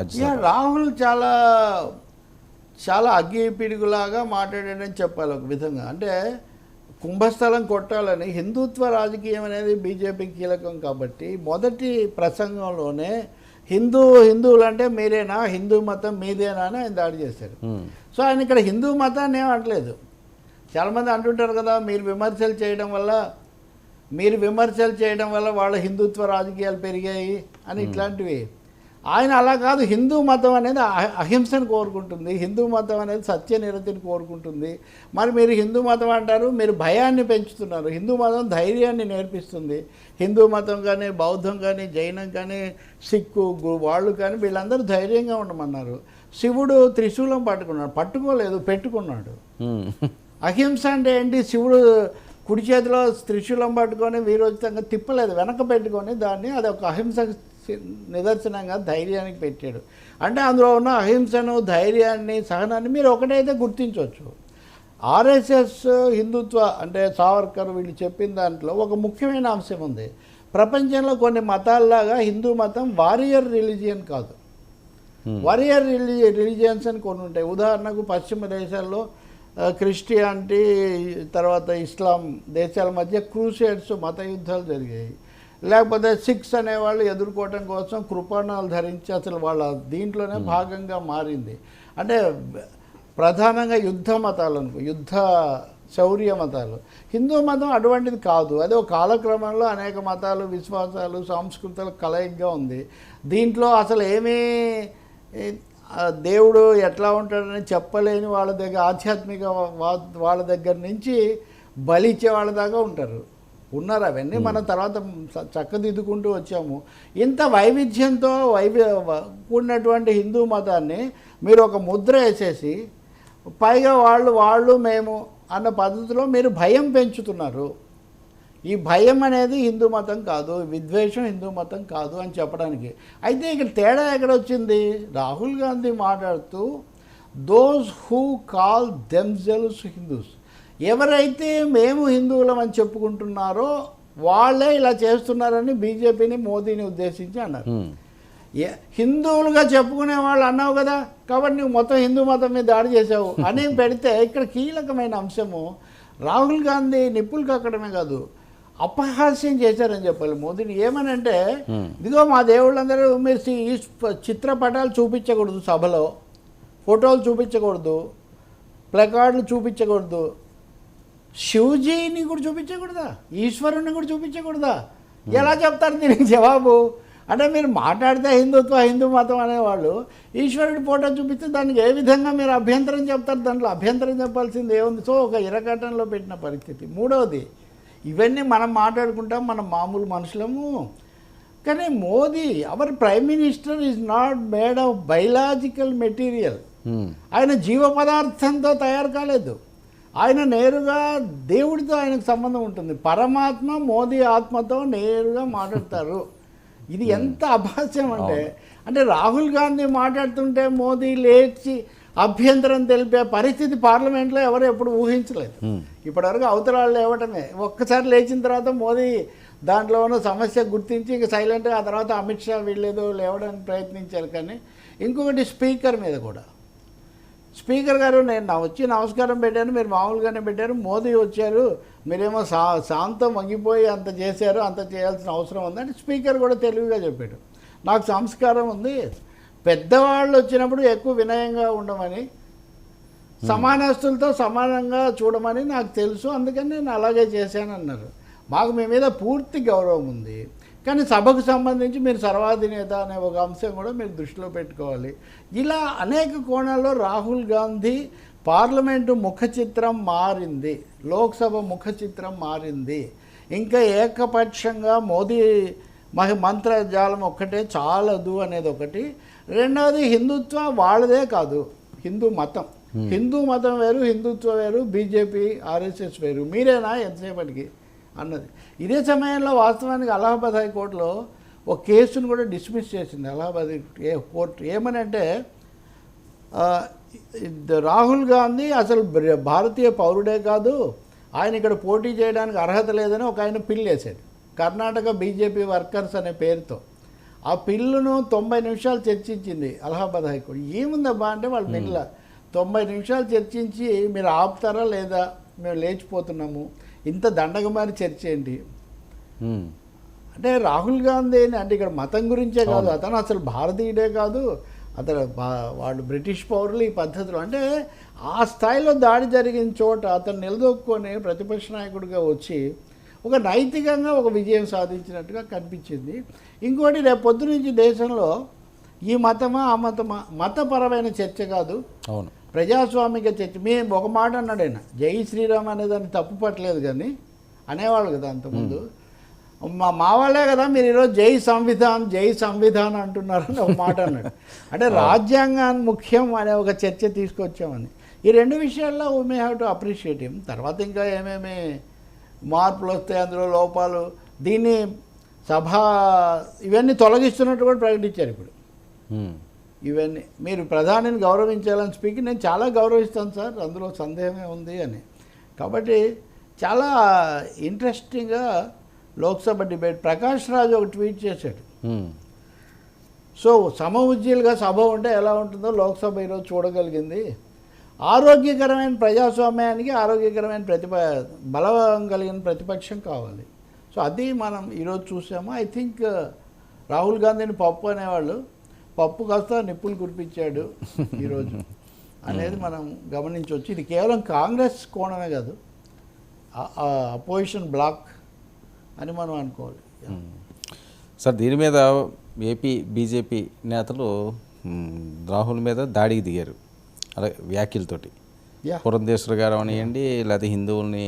రాహుల్ చాలా చాలా అగ్గి పిడుగులాగా మాట్లాడాడని చెప్పాలి ఒక విధంగా. అంటే కుంభస్థలం కొట్టాలని హిందుత్వ రాజకీయం అనేది బీజేపీ కీలకం కాబట్టి మొదటి ప్రసంగంలోనే హిందువులు అంటే మీరేనా, హిందూ మతం మీదేనా అని ఆయన దాడి చేశారు. సో ఆయన ఇక్కడ హిందూ మతాన్ని ఏం అనట్లేదు. చాలామంది అంటుంటారు కదా, మీరు విమర్శలు చేయడం వల్ల వాళ్ళ హిందుత్వ రాజకీయాలు పెరిగాయి అని ఇట్లాంటివి. ఆయన అలా కాదు. హిందూ మతం అనేది అహింసను కోరుకుంటుంది, హిందూ మతం అనేది సత్యనిరతిని కోరుకుంటుంది. మరి మీరు హిందూ మతం అంటారు, మీరు భయాన్ని పెంచుతున్నారు. హిందూ మతం ధైర్యాన్ని నేర్పిస్తుంది. హిందూ మతం కానీ, బౌద్ధం కానీ, జైనం కానీ, సిక్కు వాళ్ళు కానీ వీళ్ళందరూ ధైర్యంగా ఉండమన్నారు. శివుడు త్రిశూలం పట్టుకోలేదు, పెట్టుకున్నాడు. అహింస అంటే ఏంటి? శివుడు కుడి చేతిలో త్రిశూలం పట్టుకొని వీరోచితంగా తిప్పలేదు, వెనక పెట్టుకొని దాన్ని అది ఒక అహింస నిదర్శనంగా ధైర్యానికి పెట్టాడు. అంటే అందులో ఉన్న అహింసను, ధైర్యాన్ని, సహనాన్ని మీరు ఒకటైతే గుర్తించవచ్చు. ఆర్ఎస్ఎస్ హిందుత్వ అంటే సావర్కర్ వీళ్ళు చెప్పిన దాంట్లో ఒక ముఖ్యమైన అంశం ఉంది. ప్రపంచంలో కొన్ని మతాల్లాగా హిందూ మతం వారియర్ రిలీజియన్ కాదు. వారియర్ రిలీజియన్స్ అని కొన్ని ఉంటాయి. ఉదాహరణకు పశ్చిమ దేశాల్లో క్రిస్టియానిటీ తర్వాత ఇస్లాం దేశాల మధ్య క్రూసేడ్స్ మత యుద్ధాలు జరిగాయి. లేకపోతే సిక్స్ అనేవాళ్ళు ఎదుర్కోవటం కోసం కృపాణాలు ధరించి అసలు వాళ్ళ దీంట్లోనే భాగంగా మారింది. అంటే ప్రధానంగా యుద్ధ మతాలు యుద్ధ శౌర్య మతాలు. హిందూ మతం అటువంటిది కాదు. అదే ఒక కాలక్రమంలో అనేక మతాలు, విశ్వాసాలు, సంస్కృతుల కలయికగా ఉంది. దీంట్లో అసలు ఏమీ దేవుడు ఎట్లా ఉంటాడని చెప్పలేని వాళ్ళ దగ్గర, ఆధ్యాత్మిక వాళ్ళ దగ్గర నుంచి బలిచ్చే వాళ్ళ దాకా ఉన్నారు. అవన్నీ మనం తర్వాత చక్కదిద్దుకుంటూ వచ్చాము. ఇంత వైవిధ్యంతో కూడినటువంటి హిందూ మతాన్ని మీరు ఒక ముద్ర వేసేసి పైగా వాళ్ళు మేము అన్న పద్ధతిలో మీరు భయం పెంచుతున్నారు. ఈ భయం అనేది హిందూ మతం కాదు, విద్వేషం హిందూ మతం కాదు అని చెప్పడానికి. అయితే ఇక్కడ తేడా ఎక్కడొచ్చింది? రాహుల్ గాంధీ మాట్లాడుతూ those who call themselves Hindus, ఎవరైతే మేము హిందువులం అని చెప్పుకుంటున్నారో వాళ్ళే ఇలా చేస్తున్నారని బీజేపీని, మోదీని ఉద్దేశించి అన్నారు. హిందువులుగా చెప్పుకునే వాళ్ళు అన్నావు కదా, కాబట్టి నువ్వు మొత్తం హిందూ మతం మీద దాడి చేసావు అని పెడితే ఇక్కడ కీలకమైన అంశము రాహుల్ గాంధీ నిప్పులు కక్కడమే కాదు, అపహాస్యం చేశారని చెప్పాలి మోదీని. ఏమనంటే, ఇదిగో మా దేవుళ్ళందరూ మీరు ఈ చిత్రపటాలు చూపించకూడదు, సభలో ఫోటోలు చూపించకూడదు, ప్లకార్డులు చూపించకూడదు, శివజీని కూడా చూపించకూడదా, ఈశ్వరుని కూడా చూపించకూడదా? ఎలా చెప్తారు దీనికి జవాబు? అంటే మీరు మాట్లాడితే హిందూ మతం అనేవాళ్ళు ఈశ్వరుడి ఫోటో చూపిస్తే దానికి ఏ విధంగా మీరు అభ్యంతరం చెప్తారు? దాంట్లో అభ్యంతరం చెప్పాల్సింది ఏముంది? సో ఒక ఇరకటంలో పెట్టిన పరిస్థితి. మూడవది, ఇవన్నీ మనం మాట్లాడుకుంటాం, మనం మామూలు మనుషులము. కానీ Modi, our prime minister is not made of biological material. ఆయన జీవ పదార్థంతో తయారు కాలేదు. ఆయన నేరుగా దేవుడితో ఆయనకు సంబంధం ఉంటుంది. పరమాత్మ మోదీ ఆత్మతో నేరుగా మాట్లాడతారు. ఇది ఎంత అభాస్యం అంటే రాహుల్ గాంధీ మాట్లాడుతుంటే మోదీ లేచి అభ్యంతరం తెలిపే పరిస్థితి పార్లమెంట్లో ఎవరు ఎప్పుడు ఊహించలేదు. ఇప్పటివరకు అవతరాలు లేవటమే. ఒక్కసారి లేచిన తర్వాత మోదీ దాంట్లో ఉన్న సమస్య గుర్తించి ఇంక సైలెంట్గా ఆ తర్వాత అమిత్ షా వీళ్ళేదో లేవడానికి ప్రయత్నించారు. కానీ ఇంకొకటి స్పీకర్ మీద కూడా, స్పీకర్ గారు నేను వచ్చి నమస్కారం పెట్టాను, మీరు మామూలుగానే పెట్టారు, మోదీ వచ్చారు, మీరేమో శాంతం వంగిపోయి అంత చేశారు, అంత చేయాల్సిన అవసరం ఉందని స్పీకర్ కూడా తెలివిగా చెప్పాడు. నాకు సంస్కారం ఉంది, పెద్దవాళ్ళు వచ్చినప్పుడు ఎక్కువ వినయంగా ఉండమని, సమానస్తులతో సమానంగా చూడమని నాకు తెలుసు, అందుకని నేను అలాగే చేశానన్నారు. మాకు మీ మీద పూర్తి గౌరవం ఉంది, కానీ సభకు సంబంధించి మీరు సర్వాధినేత అనే ఒక అంశం కూడా మీరు దృష్టిలో పెట్టుకోవాలి. ఇలా అనేక కోణాల్లో రాహుల్ గాంధీ పార్లమెంటు ముఖ చిత్రం మారింది, లోక్సభ ముఖ చిత్రం మారింది. ఇంకా ఏకపక్షంగా మోదీ మంత్రజాలం ఒక్కటే చాలదు అనేది ఒకటి. రెండవది, హిందుత్వ వాళ్ళదే కాదు, హిందూ మతం వేరు, హిందుత్వ వేరు, బీజేపీ ఆర్ఎస్ఎస్ వేరు, మీరేనా ఎంతసేపటికి అన్నది. ఇదే సమయంలో వాస్తవానికి అలహాబాద్ హైకోర్టులో ఒక కేసును కూడా డిస్మిస్ చేసింది అలహాబాద్ కోర్టు. ఏమనంటే, రాహుల్ గాంధీ అసలు భారతీయ పౌరుడే కాదు, ఆయన ఇక్కడ పోటీ చేయడానికి అర్హత లేదని ఒక ఆయన పిల్ వేశాడు, కర్ణాటక బీజేపీ వర్కర్స్ అనే పేరుతో. ఆ పిల్లును 90 నిమిషాలు చర్చించింది అలహాబాద్ హైకోర్టు. ఏముందబ్బా అంటే వాళ్ళ పిల్ల 90 నిమిషాలు చర్చించి మీరు ఆపుతారా లేదా, మేము లేచిపోతున్నాము, ఇంత దండగమారి చర్చ ఏంటి అంటే రాహుల్ గాంధీని అంటే ఇక్కడ మతం గురించే కాదు, అతను అసలు భారతీయుడే కాదు, అతను వాళ్ళు బ్రిటిష్ పౌరులు ఈ పద్ధతిలో అంటే ఆ స్థాయిలో దాడి జరిగిన చోట అతను నిలదొక్కుని ప్రతిపక్ష నాయకుడిగా వచ్చి ఒక నైతికంగా ఒక విజయం సాధించినట్టుగా కనిపించింది. ఇంకోటి రేపు పొద్దు నుంచి దేశంలో ఈ మతమా ఆ మతమా మతపరమైన చర్చ కాదు, అవును, ప్రజాస్వామిక చర్చ. మేము ఒక మాట అన్నాడు ఆయన, జై శ్రీరామ్ అనేదాన్ని తప్పు పట్టలేదు కానీ అనేవాళ్ళు కదా అంతకుముందు. మా వాళ్ళే కదా మీరు ఈరోజు జై సంవిధాన్ అంటున్నారని ఒక మాట అన్నాడు. అంటే రాజ్యాంగాన్ని ముఖ్యం అనే ఒక చర్చ తీసుకొచ్చామని. ఈ రెండు విషయాల్లో we may have to appreciate him. తర్వాత ఇంకా ఏమేమి మార్పులు వస్తాయి, అందులో లోపాలు, దీన్ని సభ ఇవన్నీ తొలగిస్తున్నట్టు కూడా ప్రకటించారు ఇప్పుడు. ఇవన్నీ మీరు ప్రధానిని గౌరవించాలని స్పీకర్ నేను చాలా గౌరవిస్తాను సార్, అందులో సందేహమే ఉంది అని. కాబట్టి చాలా ఇంట్రెస్టింగ్గా లోక్సభ డిబేట్. ప్రకాష్ రాజు ఒక ట్వీట్ చేశాడు. సో సమఉజ్జీలుగా సభ ఉంటే ఎలా ఉంటుందో లోక్సభ ఈరోజు చూడగలిగింది. ఆరోగ్యకరమైన ప్రజాస్వామ్యానికి ఆరోగ్యకరమైన బలం కలిగిన ప్రతిపక్షం కావాలి. సో అది మనం ఈరోజు చూసాము. ఐ థింక్ రాహుల్ గాంధీని పప్పు అనేవాళ్ళు, పప్పు కాస్త నిప్పులు కురిపించాడు ఈరోజు అనేది మనం గమనించవచ్చు. ఇది కేవలం కాంగ్రెస్ కోణమే కాదు, అపోజిషన్ బ్లాక్ అని మనం అనుకోవాలి. సార్ దీని మీద ఏపీ బీజేపీ నేతలు రాహుల్ మీద దాడికి దిగారు అలాగే వ్యాఖ్యలతోటి. పురంధేశ్వర్ గారు అనియండి, లేకపోతే హిందువుల్ని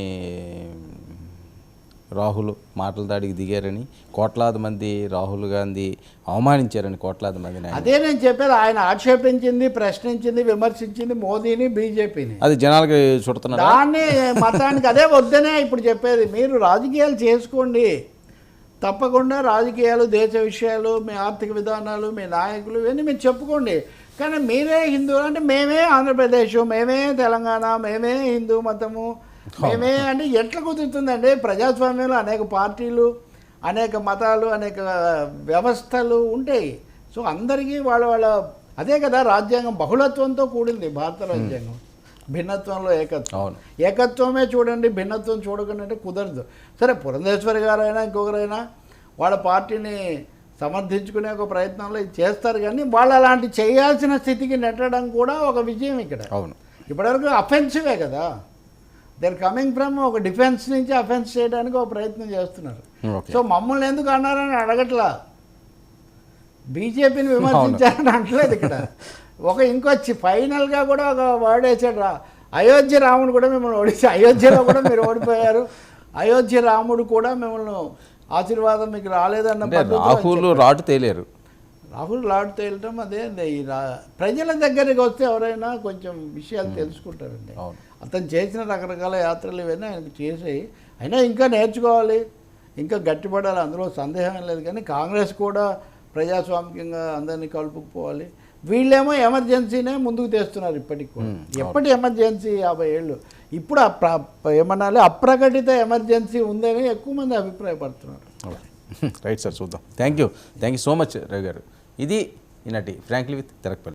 రాహుల్ మాటల దాడికి దిగారని, కోట్లాది మంది రాహుల్ గాంధీ అవమానించారని కోట్లాది మందిని. అదే నేను చెప్పాను, ఆయన ఆక్షేపించింది, ప్రశ్నించింది, విమర్శించింది మోదీని, బీజేపీని. అది జనాలకి చుడుతున్నారు. దాన్ని మతానికి అదే వద్దనే ఇప్పుడు చెప్పేది. మీరు రాజకీయాలు చేసుకోండి, తప్పకుండా రాజకీయాలు, దేశ విషయాలు, మీ ఆర్థిక విధానాలు, మీ నాయకులు ఇవన్నీ మీరు చెప్పుకోండి. కానీ మీరే హిందువులు అంటే మేమే ఆంధ్రప్రదేశ్, మేమే తెలంగాణ, మేమే హిందూ మతము, మేమే అంటే ఎట్లా కుదురుతుందండి? ప్రజాస్వామ్యంలో అనేక పార్టీలు, అనేక మతాలు, అనేక వ్యవస్థలు ఉంటాయి. సో అందరికీ వాళ్ళ అదే కదా రాజ్యాంగం బహుళత్వంతో కూడింది భారత రాజ్యాంగం. భిన్నత్వంలో ఏకత్వం, ఏకత్వమే చూడండి, భిన్నత్వం చూడకుండా అంటే కుదరదు. సరే పురంధేశ్వరి గారైనా ఇంకొకరైనా వాళ్ళ పార్టీని సమర్థించుకునే ఒక ప్రయత్నంలో ఇది చేస్తారు, కానీ వాళ్ళు అలాంటి చేయాల్సిన స్థితికి నెట్టడం కూడా ఒక విజయం ఇక్కడ. అవును, ఇప్పటివరకు అఫెన్సివే కదా, దే కమింగ్ ఫ్రమ్ ఒక డిఫెన్స్ నుంచి అఫెన్స్ చేయడానికి ఒక ప్రయత్నం చేస్తున్నారు. సో మమ్మల్ని ఎందుకు అన్నారని అడగట్లా, బీజేపీని విమర్శించారని అంటలేదు ఇక్కడ. ఇంకో ఫైనల్గా కూడా ఒక వర్డ్ వేసాడు, అయోధ్య రాముడు కూడా మిమ్మల్ని ఓడించి, అయోధ్యలో కూడా మీరు ఓడిపోయారు, అయోధ్య రాముడు కూడా మిమ్మల్ని ఆశీర్వాదం మీకు రాలేదన్న రాహుల్ రాటు తేలేరు. రాహుల్ రాటు తేలటం అదే ఈ ప్రజల దగ్గరికి వస్తే ఎవరైనా కొంచెం విషయాలు తెలుసుకుంటారండి. అతను చేసిన రకరకాల యాత్రలు ఇవన్నీ ఆయనకు చేసాయి, అయినా ఇంకా నేర్చుకోవాలి, ఇంకా గట్టిపడాలి, అందులో సందేహం లేదు. కానీ కాంగ్రెస్ కూడా ప్రజాస్వామికంగా అందరినీ కలుపుకుపోవాలి. వీళ్ళేమో ఎమర్జెన్సీనే ముందుకు తెస్తున్నారు ఇప్పటికి కూడా. ఎప్పటి ఎమర్జెన్సీ 50 ఏళ్ళు, ఇప్పుడు ఏమనాలి అప్రకటిత ఎమర్జెన్సీ ఉందని ఎక్కువ మంది అభిప్రాయపడుతున్నారు. రైట్ సార్, చూద్దాం. Thank you so much Ravi గారు. ఇది ఈనాటి ఫ్రాంక్లీ విత్ తెరక్పల్లి.